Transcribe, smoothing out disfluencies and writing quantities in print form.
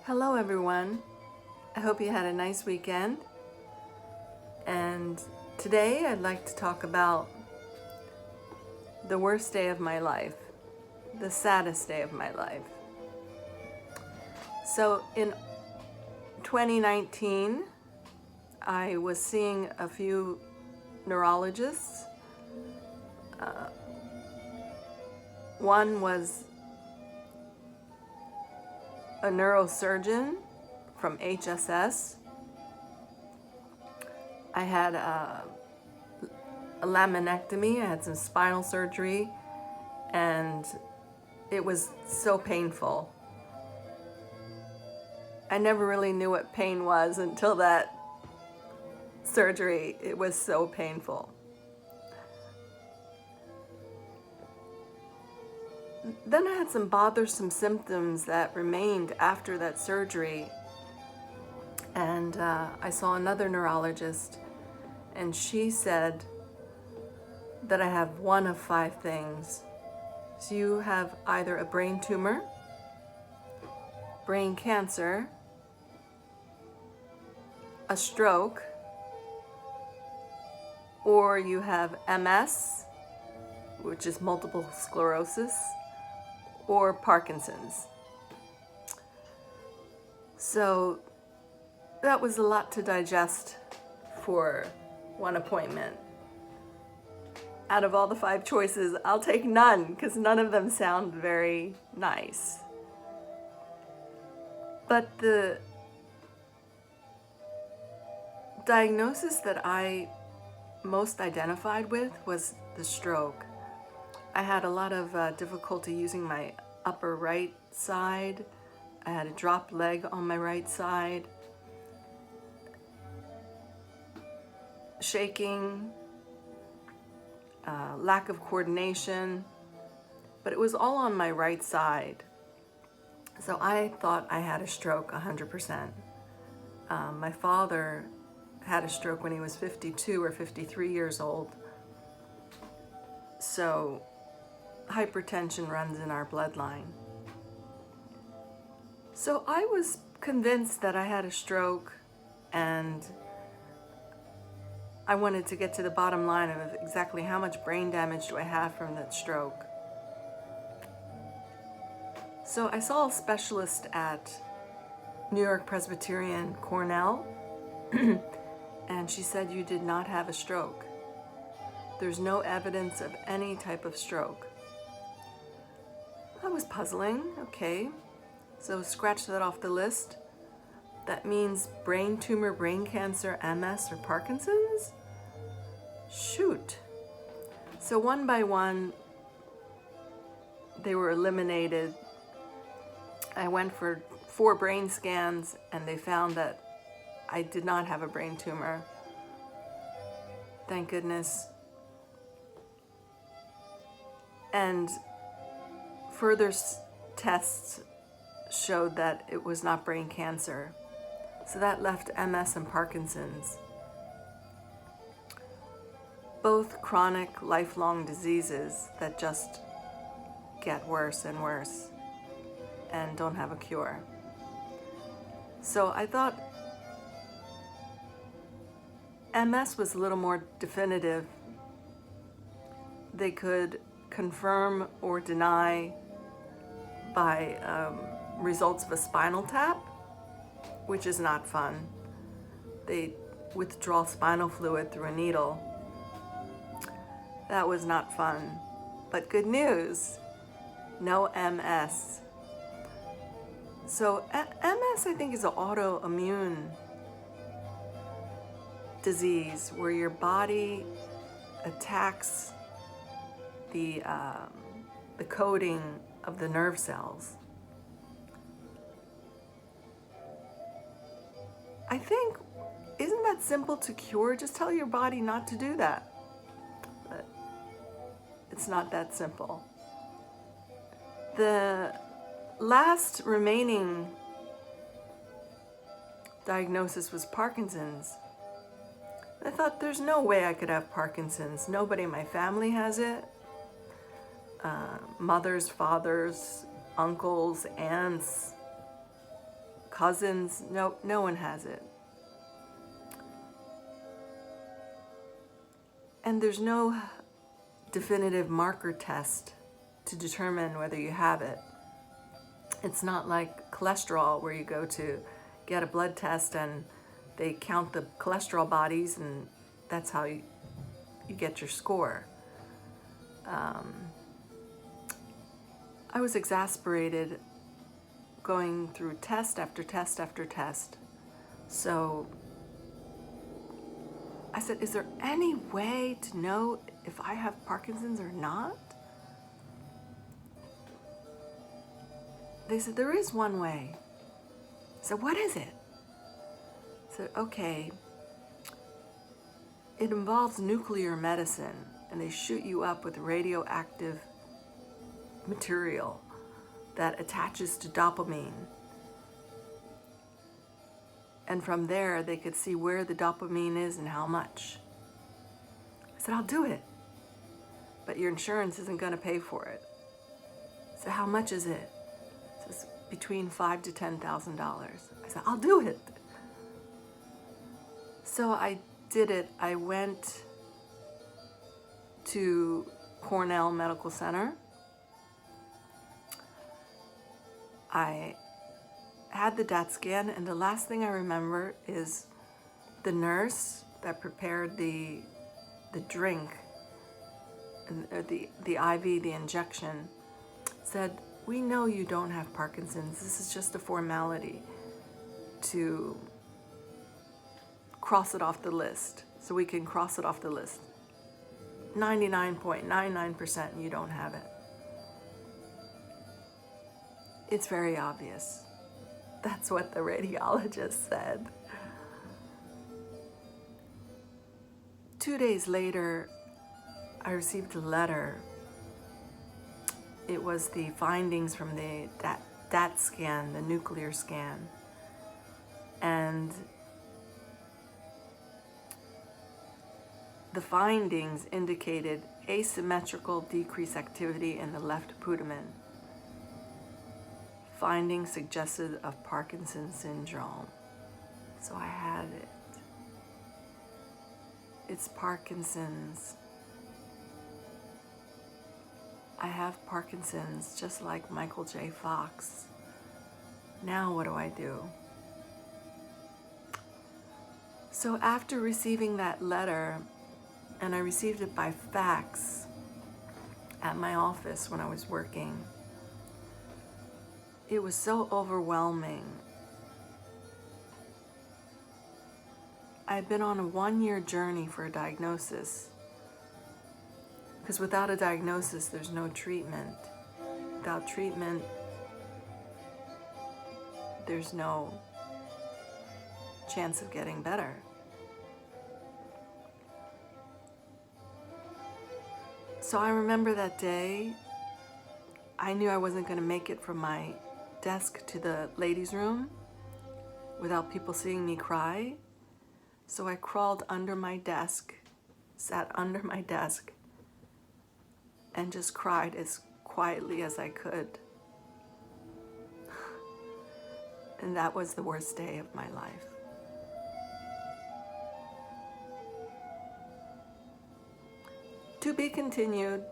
Hello everyone. I hope you had a nice weekend. And today I'd like to talk about the worst day of my life, the saddest day of my life. So in 2019, I was seeing a few neurologists. One was a neurosurgeon from HSS. I had a laminectomy, I had some spinal surgery, and it was so painful. I never really knew what pain was until that surgery. It was so painful. Then I had some bothersome symptoms that remained after that surgery, and I saw another neurologist, and she said that I have one of 5 things. So you have either a brain tumor, brain cancer, a stroke, or you have MS, which is multiple sclerosis, or Parkinson's. So that was a lot to digest for one appointment. Out of all the 5 choices, I'll take none because none of them sound very nice. But the diagnosis that I most identified with was the stroke. I had a lot of difficulty using my upper right side. I had a dropped leg on my right side, shaking, lack of coordination, but it was all on my right side. So I thought I had a stroke 100%. My father had a stroke when he was 52 or 53 years old. So hypertension runs in our bloodline. So I was convinced that I had a stroke, and I wanted to get to the bottom line of exactly how much brain damage do I have from that stroke. So I saw a specialist at New York Presbyterian Cornell, and she said, "You did not have a stroke. There's no evidence of any type of stroke." I was puzzling. Okay, so scratch that off the list. That means brain tumor, brain cancer, MS, or Parkinson's? Shoot. So one by one, they were eliminated. I went for 4 brain scans, and they found that I did not have a brain tumor. Thank goodness. And further tests showed that it was not brain cancer. So that left MS and Parkinson's. Both chronic, lifelong diseases that just get worse and worse and don't have a cure. So I thought MS was a little more definitive. They could confirm or deny by results of a spinal tap, which is not fun. They withdraw spinal fluid through a needle. That was not fun. But good news, no MS. So MS, I think, is an autoimmune disease where your body attacks the coding of the nerve cells. I think, isn't that simple to cure? Just tell your body not to do that. But it's not that simple. The last remaining diagnosis was Parkinson's. I thought, there's no way I could have Parkinson's. Nobody in my family has it. Mothers, fathers, uncles, aunts, cousins, no one has it. And there's no definitive marker test to determine whether you have it. It's not like cholesterol where you go to get a blood test and they count the cholesterol bodies and that's how you get your score. I was exasperated going through test after test after test. So I said, is there any way to know if I have Parkinson's or not? They said, there is one way. I said, what is it? I said, okay, it involves nuclear medicine, and they shoot you up with radioactive material that attaches to dopamine. And from there, they could see where the dopamine is and how much. I said, I'll do it. But your insurance isn't going to pay for it. So how much is it? It says between $5,000 to $10,000. I said, I'll do it. So I did it. I went to Cornell Medical Center. I had the DAT scan, and the last thing I remember is the nurse that prepared the drink, the IV, the injection, said, we know you don't have Parkinson's. This is just a formality to cross it off the list. So we can cross it off the list. 99.99% you don't have it. It's very obvious. That's what the radiologist said. 2 days later, I received a letter. It was the findings from the DAT scan, the nuclear scan. And the findings indicated asymmetrical decreased activity in the left putamen. Findings suggested of Parkinson's syndrome. So I had it. It's Parkinson's. I have Parkinson's just like Michael J. Fox. Now what do I do? So after receiving that letter, and I received it by fax at my office when I was working, it was so overwhelming. I had been on a 1-year journey for a diagnosis, because without a diagnosis, there's no treatment. Without treatment, there's no chance of getting better. So I remember that day, I knew I wasn't going to make it from my desk to the ladies' room without people seeing me cry. So I crawled under my desk, sat under my desk, and just cried as quietly as I could. And that was the worst day of my life. To be continued.